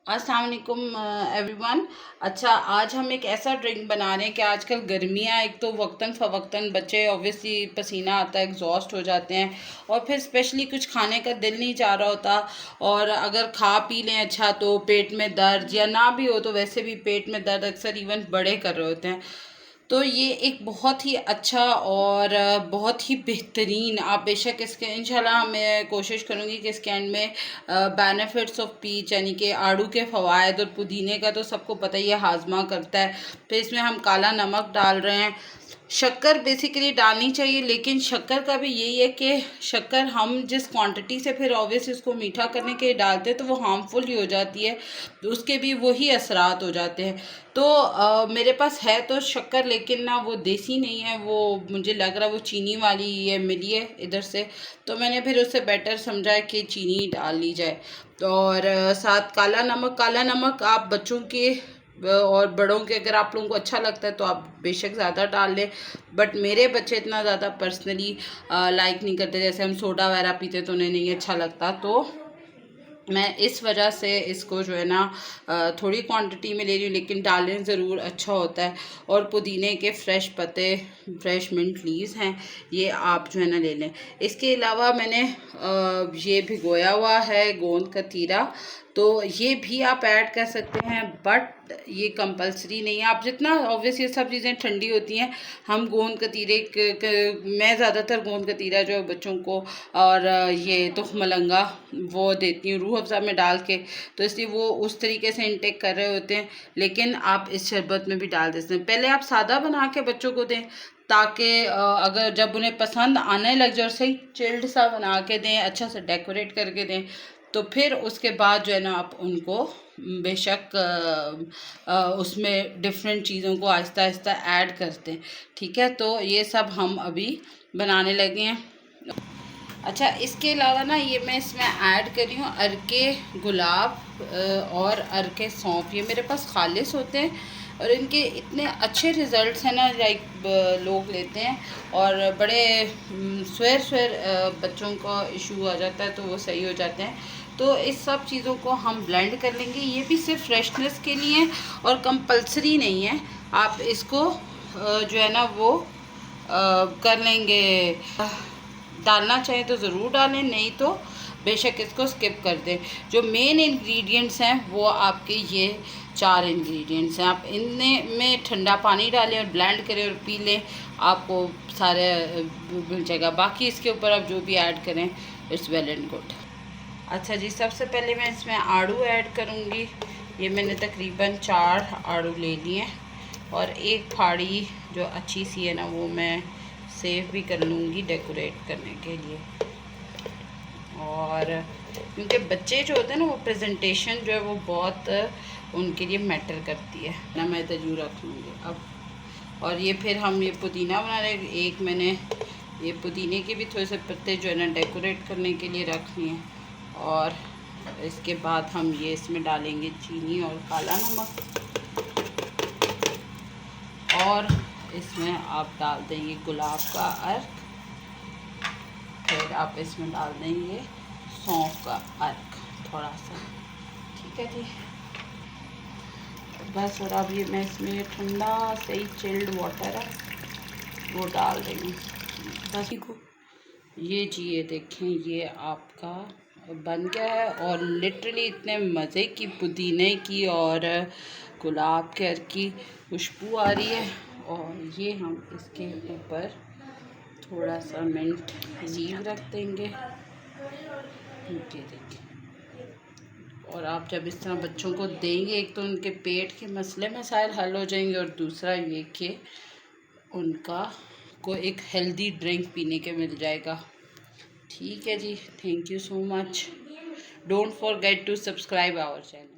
अस्सलाम वालेकुम एवरीवन। अच्छा, आज हम एक ऐसा ड्रिंक बना रहे हैं कि आजकल गर्मियाँ एक तो वक्तन फ़वक्तन बच्चे ऑब्वियसली पसीना आता है, एग्जॉस्ट हो जाते हैं और फिर स्पेशली कुछ खाने का दिल नहीं चाह रहा होता। और अगर खा पी लें अच्छा तो पेट में दर्द, या ना भी हो तो वैसे भी पेट में दर्द अक्सर इवन बड़े कर रहे होते हैं। तो ये एक बहुत ही अच्छा और बहुत ही बेहतरीन, आप बेशक इसके इंशाल्लाह मैं कोशिश करूँगी कि इसके एंड में बेनिफिट्स ऑफ पीच यानी कि आड़ू के फ़वाइद, और पुदीने का तो सबको पता ही है हाजमा करता है। फिर इसमें हम काला नमक डाल रहे हैं। शक्कर बेसिकली डालनी चाहिए, लेकिन शक्कर का भी यही है कि शक्कर हम जिस क्वांटिटी से फिर ऑब्वियसली इसको मीठा करने के लिए डालते हैं तो वो हार्मफुल ही हो जाती है, तो उसके भी वही असरात हो जाते हैं। तो मेरे पास है तो शक्कर, लेकिन ना वो देसी नहीं है, वो मुझे लग रहा है वो चीनी वाली ये मिली है इधर से, तो मैंने फिर उससे बेटर समझा है कि चीनी डाल ली जाए। और साथ काला नमक आप बच्चों के और बड़ों के, अगर आप लोगों को अच्छा लगता है तो आप बेशक ज़्यादा डाल लें, बट मेरे बच्चे इतना ज़्यादा पर्सनली लाइक नहीं करते। जैसे हम सोडा वगैरह पीते तो उन्हें नहीं अच्छा लगता, तो मैं इस वजह से इसको जो है ना थोड़ी क्वांटिटी में ले रही हूँ, लेकिन डालें ज़रूर, अच्छा होता है। और पुदीने के फ्रेश पत्ते, फ्रेश मिंट लीव्स हैं, ये आप जो है ना ले लें। इसके अलावा मैंने ये भिगोया हुआ है गोंद कतीरा, तो ये भी आप ऐड कर सकते हैं, बट ये कंपलसरी नहीं है। आप जितना ऑब्वियसली ये सब चीज़ें ठंडी होती हैं, हम गोंद कतीरे मैं ज़्यादातर गोंद कतीरा जो है बच्चों को और ये तुखमलंगा वो देती हूँ रूह अफ़ज़ा में डाल के, तो इसलिए वो उस तरीके से इंटेक कर रहे होते हैं। लेकिन आप इस शरबत में भी डाल देते हैं। पहले आप सादा बना के बच्चों को दें, ताकि अगर जब उन्हें पसंद आने लग जाए, सही चिल्ड सा बना के दें, अच्छा से डेकोरेट करके दें, तो फिर उसके बाद जो है ना आप उनको बेशक उसमें डिफरेंट चीज़ों को आहिस्ता आहिस्ता ऐड करते हैं। ठीक है, तो ये सब हम अभी बनाने लगे हैं। अच्छा, इसके अलावा ना ये मैं इसमें ऐड कर रही हूँ अरके गुलाब और अरके सौंफ। ये मेरे पास खालिस होते हैं और इनके इतने अच्छे रिज़ल्ट्स हैं ना, लाइक लोग लेते हैं और बड़े स्वेर बच्चों का इशू आ जाता है तो वो सही हो जाते हैं। तो इस सब चीज़ों को हम ब्लेंड कर लेंगे। ये भी सिर्फ फ्रेशनेस के लिए और कंपलसरी नहीं है, आप इसको जो है ना वो कर लेंगे। डालना चाहे तो ज़रूर डालें, नहीं तो बेशक इसको स्किप कर दें। जो मेन इंग्रेडिएंट्स हैं वो आपके ये 4 इंग्रेडिएंट्स हैं। आप इनमें में ठंडा पानी डालें और ब्लेंड करें और पी लें, आपको सारे मिल जाएगा। बाकी इसके ऊपर आप जो भी ऐड करें इट्स वेल एंड गुड। अच्छा जी, सबसे पहले मैं इसमें आड़ू ऐड करूँगी। ये मैंने तकरीबन 4 आड़ू ले लिए हैं और एक फाड़ी जो अच्छी सी है ना वो मैं सेव भी कर लूँगी डेकोरेट करने के लिए। और क्योंकि बच्चे जो होते हैं ना वो प्रेजेंटेशन जो है वो बहुत उनके लिए मैटर करती है ना, मैं तजू रख लूँगी अब। और ये फिर हम ये पुदीना बना रहे, एक मैंने ये पुदीने के भी थोड़े से पत्ते जो है ना डेकोरेट करने के लिए रख लिए। और इसके बाद हम ये इसमें डालेंगे चीनी और काला नमक, और इसमें आप डाल देंगे गुलाब का अर्क, फिर आप इसमें डाल देंगे सौंफ का अर्क थोड़ा सा। ठीक है जी, बस। और अब ये मैं इसमें ठंडा सही चिल्ड वाटर है वो डाल रही हूँ बस। ये जी, ये देखें, ये आपका बन गया है और लिटरली इतने मज़े की पुदीने की और गुलाब के अर्क की खुशबू आ रही है। और ये हम इसके ऊपर थोड़ा सा मिंट लीव रख देंगे, ये देखिए। और आप जब इस तरह बच्चों को देंगे, एक तो उनके पेट के मसले मसाइल हल हो जाएंगे, और दूसरा ये कि उनका को एक हेल्दी ड्रिंक पीने के मिल जाएगा। ठीक है जी, thank you so much. Don't forget to subscribe our channel.